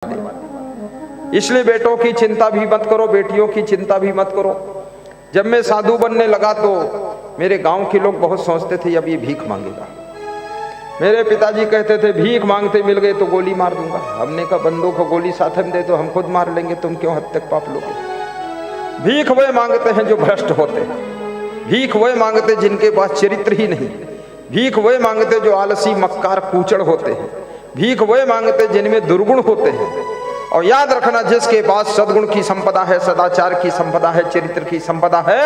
इसलिए बेटों की चिंता भी मत करो, बेटियों की चिंता भी मत करो। जब मैं साधु बनने लगा तो मेरे गांव के लोग बहुत सोचते थे अब ये भीख मांगेगा। मेरे पिताजी कहते थे भीख मांगते मिल गए तो गोली मार दूंगा। हमने कहा बंदूक को गोली साथ में दे तो हम खुद मार लेंगे, तुम क्यों हद तक पाप लोगे। भीख वे मांगते हैं जो भ्रष्ट होते हैं, भीख वे मांगते जिनके पास चरित्र ही नहीं, भीख वे मांगते जो आलसी मक्कार कूचड़ होते हैं, भीख वे मांगते जिनमें दुर्गुण होते हैं। और याद रखना, जिसके पास सद्गुण की संपदा है, सदाचार की संपदा है, चरित्र की संपदा है,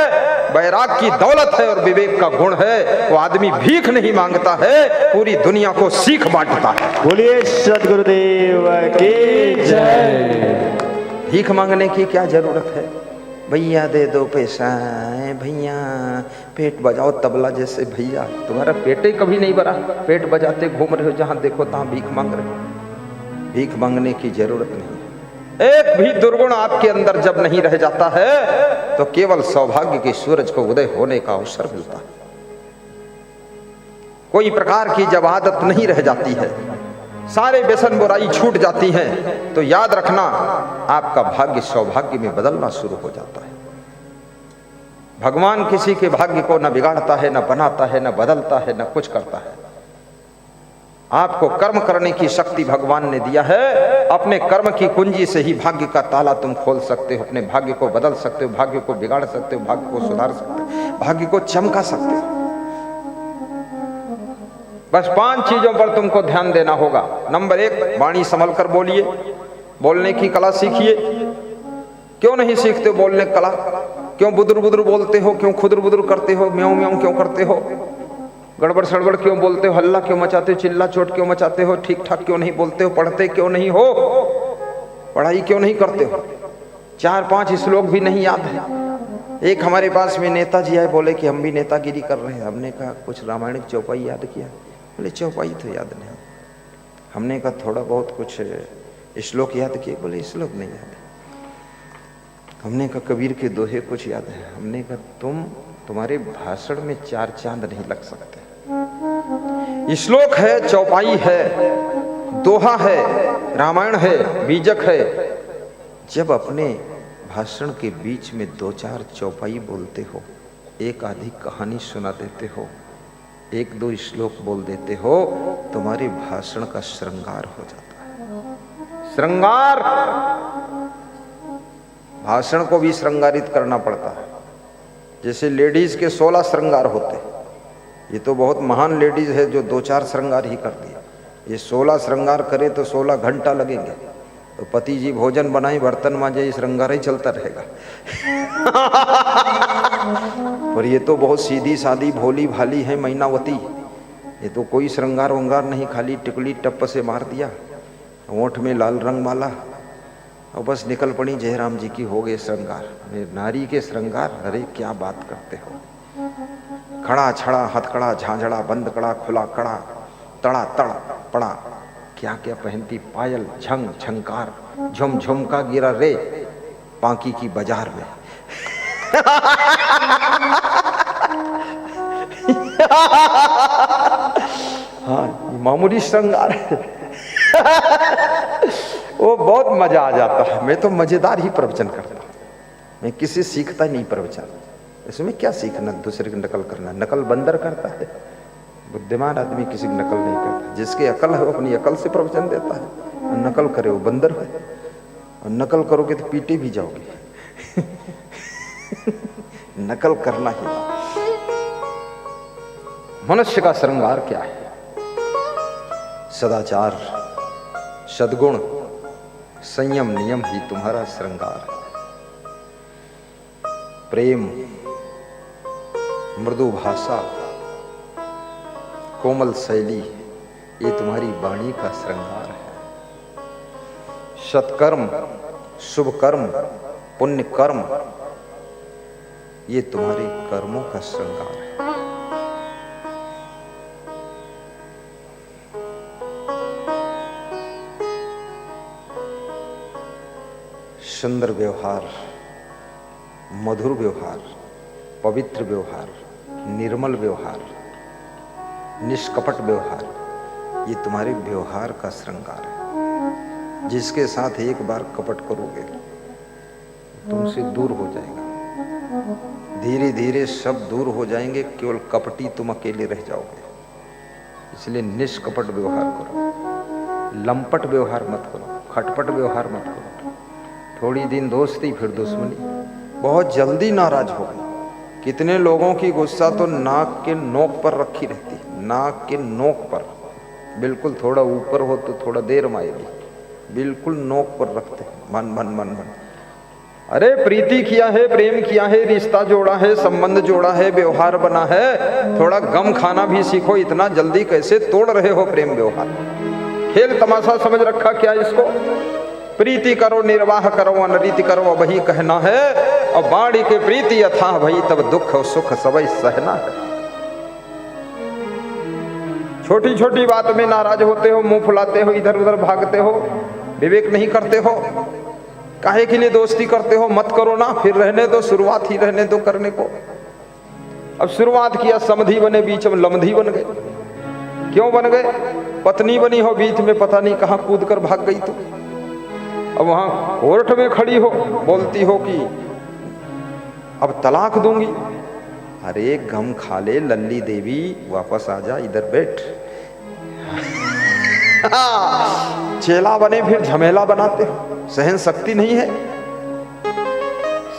वैराग की दौलत है और विवेक का गुण है, वो आदमी भीख नहीं मांगता है, पूरी दुनिया को सीख बांटता है। बोलिए सद्गुरुदेव की जय। भीख मांगने की क्या जरूरत है। भैया दे दो पैसा, भैया पेट बजाओ तबला जैसे। भैया तुम्हारा पेट ही कभी नहीं भरा, पेट बजाते घूम रहे हो, जहां देखो तहां भीख मांग रहे हो। भीख मांगने की जरूरत नहीं। एक भी दुर्गुण आपके अंदर जब नहीं रह जाता है तो केवल सौभाग्य के सूरज को उदय होने का अवसर मिलता है। कोई प्रकार की जब आदत नहीं रह जाती है, सारे व्यसन बुराई छूट जाती हैं, तो याद रखना आपका भाग्य सौभाग्य में बदलना शुरू हो जाता है। भगवान किसी के भाग्य को न बिगाड़ता है, न बनाता है, न बदलता है, न कुछ करता है। आपको कर्म करने की शक्ति भगवान ने दिया है। अपने कर्म की कुंजी से ही भाग्य का ताला तुम खोल सकते हो, अपने भाग्य को बदल सकते हो, भाग्य को बिगाड़ सकते हो, भाग्य को सुधार सकते हो, भाग्य को चमका सकते हो। बस 5 चीजों पर तुमको ध्यान देना होगा। नंबर 1, वाणी संभल कर बोलिए, बोलने की कला सीखिए। क्यों नहीं सीखते हो बोलने की कला? क्यों बुदुर बुदुर बोलते हो, क्यों खुदर बुदुर करते हो, म्याऊं म्याऊं क्यों करते हो, गड़बड़ सड़बड़ क्यों बोलते हो, हल्ला क्यों मचाते हो, चिल्ला चोट क्यों मचाते हो, ठीक ठाक क्यों नहीं बोलते हो, पढ़ते क्यों नहीं हो, पढ़ाई क्यों नहीं करते हो, 4-5 श्लोक भी नहीं याद है। एक हमारे पास में नेताजी आए, बोले कि हम भी नेतागिरी कर रहे हैं। हमने कहा कुछ रामायण की चौपाई याद किया? बोले चौपाई तो याद नहीं। हमने कहा थोड़ा बहुत कुछ श्लोक याद किए? बोले श्लोक नहीं याद। हमने कहा कबीर के दोहे कुछ याद है? हमने कहा तुम्हारे भाषण में 4 चांद नहीं लग सकते। श्लोक है, चौपाई है, दोहा है, रामायण है, बीजक है। जब अपने भाषण के बीच में 2-4 चौपाई बोलते हो, एक आधी कहानी सुना देते हो, 1-2 श्लोक बोल देते हो, तुम्हारे भाषण का श्रृंगार हो जाता है। श्रृंगार, भाषण को भी श्रृंगारित करना पड़ता है। जैसे लेडीज के 16 श्रृंगार होते, ये तो बहुत महान लेडीज है जो 2-4 श्रृंगार ही करती है। ये 16 श्रृंगार करे तो 16 घंटा लगेंगे। तो पति जी भोजन बनाए, बर्तन मांजे, श्रृंगार ही चलता रहेगा। और ये तो बहुत सीधी सादी भोली भाली है मैनावती। ये तो कोई श्रृंगार वंगार नहीं, खाली टिकली टप से मार दिया, होंठ में लाल रंग माला और बस निकल पड़ी जयराम जी की, हो गए श्रृंगार। नारी के श्रृंगार, अरे क्या बात करते हो। खड़ा छड़ा हथकड़ा झांझड़ा बंद कड़ा खुला कड़ा तड़ा तड़ा पड़ा, क्या क्या पहनती, पायल झंग झंकार झुम झुमका गिरा रे पांकी की बाजार में। हाँ, मामूली श्रृंगार है। वो बहुत मजा आ जाता है। मैं तो मजेदार ही प्रवचन करता हूँ, मैं किसी सीखता नहीं प्रवचन। इसमें क्या सीखना, दूसरे की नकल करना। नकल बंदर करता है, बुद्धिमान आदमी किसी की नकल नहीं करता। जिसकी अकल है वो अपनी अकल से प्रवचन देता है, और नकल करे वो बंदर है। और नकल करोगे तो पीटे भी जाओगे। नकल करना ही। मनुष्य का श्रृंगार क्या है? सदाचार, सद्गुण, संयम, नियम ही तुम्हारा श्रृंगार है। प्रेम, मृदु भाषा, कोमल शैली, ये तुम्हारी वाणी का श्रृंगार है। सत्कर्म, शुभ कर्म, पुण्य कर्म, ये तुम्हारे कर्मों का श्रृंगार है। सुंदर व्यवहार, मधुर व्यवहार, पवित्र व्यवहार, निर्मल व्यवहार, निष्कपट व्यवहार, ये तुम्हारे व्यवहार का श्रृंगार है। जिसके साथ एक बार कपट करोगे तुमसे दूर हो जाएगा। धीरे धीरे सब दूर हो जाएंगे, केवल कपटी तुम अकेले रह जाओगे। इसलिए निष्कपट व्यवहार करो, लंपट व्यवहार मत करो, खटपट व्यवहार मत करो। थोड़ी दिन दोस्ती फिर दुश्मनी, बहुत जल्दी नाराज हो गए। कितने लोगों की गुस्सा तो नाक के नोक पर रखी रहती है, नाक के नोक पर, बिल्कुल थोड़ा ऊपर हो तो थोड़ा देर में आएगी, बिल्कुल नोक पर रखते मन मन मन मन। अरे प्रीति किया है, प्रेम किया है, रिश्ता जोड़ा है, संबंध जोड़ा है, व्यवहार बना है, थोड़ा गम खाना भी सीखो। इतना जल्दी कैसे तोड़ रहे हो प्रेम व्यवहार? खेल तमाशा समझ रखा क्या इसको? प्रीति करो, निर्वाह करो, अनरीति करो, वही कहना है। और बाड़ी के प्रीति अथाह भई, तब दुख और सुख सबई सहना है। छोटी छोटी बात में नाराज होते हो, मुंह फुलाते हो, इधर उधर भागते हो, विवेक नहीं करते हो। काहे के लिए दोस्ती करते हो? मत करो ना, फिर रहने दो, शुरुआत ही रहने दो करने को। अब शुरुआत किया, समधी बने, बीच में लमधी बन गए। क्यों बन गए? पत्नी बनी हो, बीच में पता नहीं कहां कूद कर भाग गई। तो अब वहां कोर्ट में खड़ी हो, बोलती हो कि अब तलाक दूंगी। अरे गम खा ले लल्ली देवी, वापस आ जा, इधर बैठ। चेला बने फिर झमेला बनाते हो, सहन शक्ति नहीं है।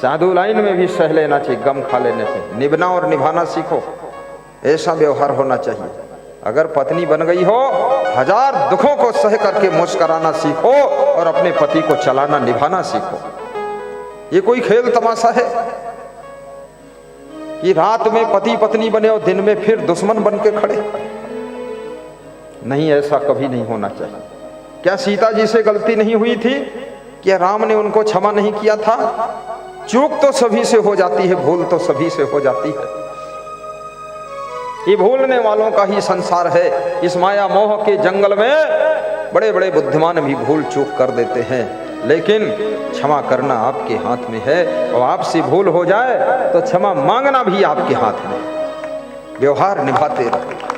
साधु लाइन में भी सह लेना चाहिए, गम खा लेने से। निभना और निभाना सीखो, ऐसा व्यवहार होना चाहिए। अगर पत्नी बन गई हो, 1000 दुखों को सह करके मुस्कुराना सीखो और अपने पति को चलाना निभाना सीखो। ये कोई खेल तमाशा है कि रात में पति पत्नी बने और दिन में फिर दुश्मन बन के खड़े? नहीं, ऐसा कभी नहीं होना चाहिए। क्या सीता जी से गलती नहीं हुई थी? क्या राम ने उनको क्षमा नहीं किया था? चूक तो सभी से हो जाती है, भूल तो सभी से हो जाती है। ये भूलने वालों का ही संसार है। इस माया मोह के जंगल में बड़े बड़े बुद्धिमान भी भूल चूक कर देते हैं, लेकिन क्षमा करना आपके हाथ में है। और आपसे भूल हो जाए तो क्षमा मांगना भी आपके हाथ में। व्यवहार निभाते रहो।